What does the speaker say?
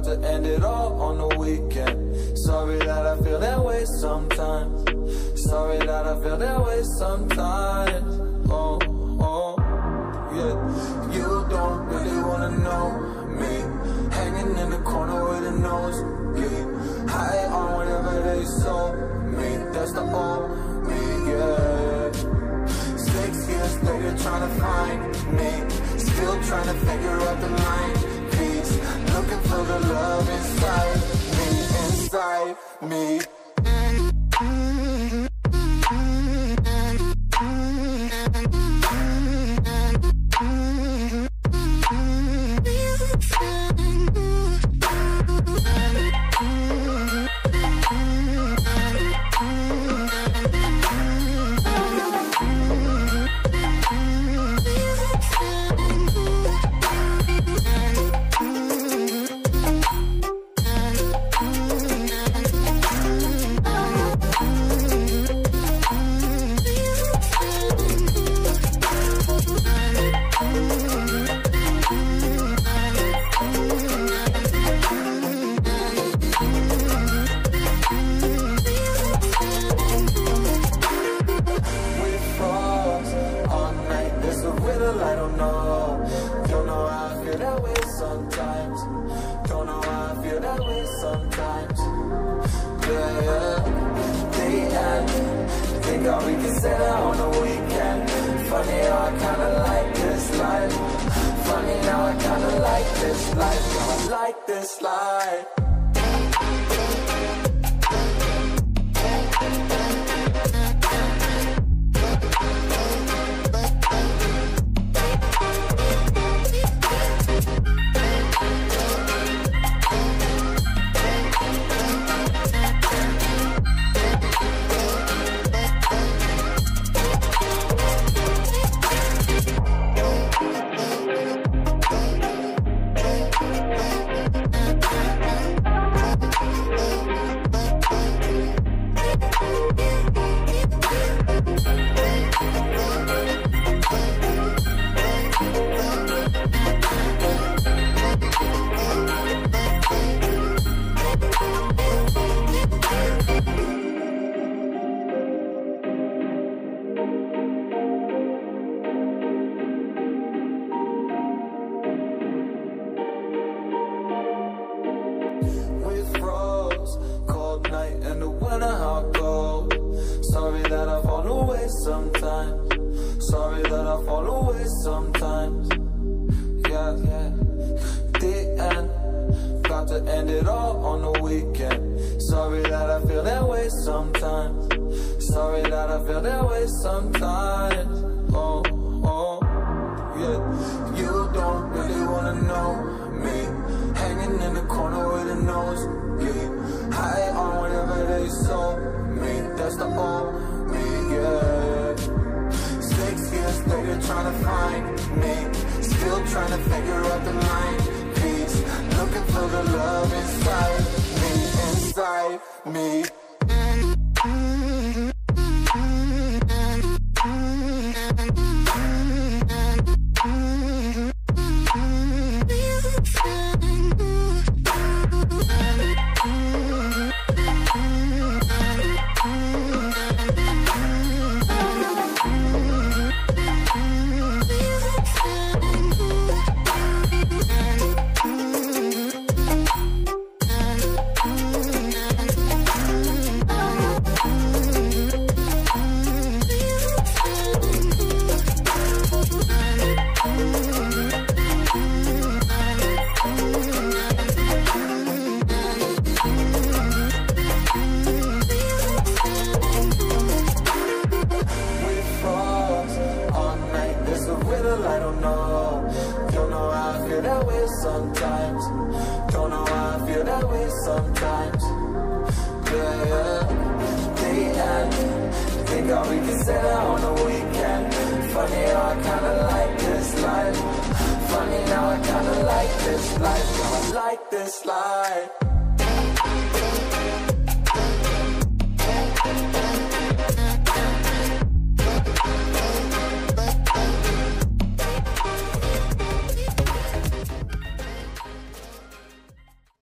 to end it all on the weekend. Sorry that I feel that way sometimes. Sorry that I feel that way sometimes. Oh, oh, yeah. You don't really wanna know me, hanging in the corner with a nosebleed, high on whatever they sold me. That's the old me, yeah. 6 years later trying to find me, still trying to figure out the mind piece, looking for the love inside me, inside me. I don't know how I feel that way sometimes. Don't know how I feel that way sometimes. Yeah, yeah. The end. Think how we can say that on the weekend. Funny how I kinda like this life. Funny how I kinda like this life. How I like this life. Sorry that I fall away sometimes. Sorry that I fall away sometimes. Yeah, yeah. The end. Got to end it all on the weekend. Sorry that I feel that way sometimes. Sorry that I feel that way sometimes. Oh, oh, yeah. You don't really wanna know me, hanging in the corner with a nosebleed, high on whatever they sold me. That's the old me, yeah. 6 years later trying to find me, still trying to figure out the mind piece, looking for the love inside me, inside me. I don't know how I feel that way sometimes. Don't know how I feel that way sometimes. Yeah, yeah. The end. Think how we can say that on the weekend. Funny how I kinda like this life. Funny how I kinda like this life. How I like this life.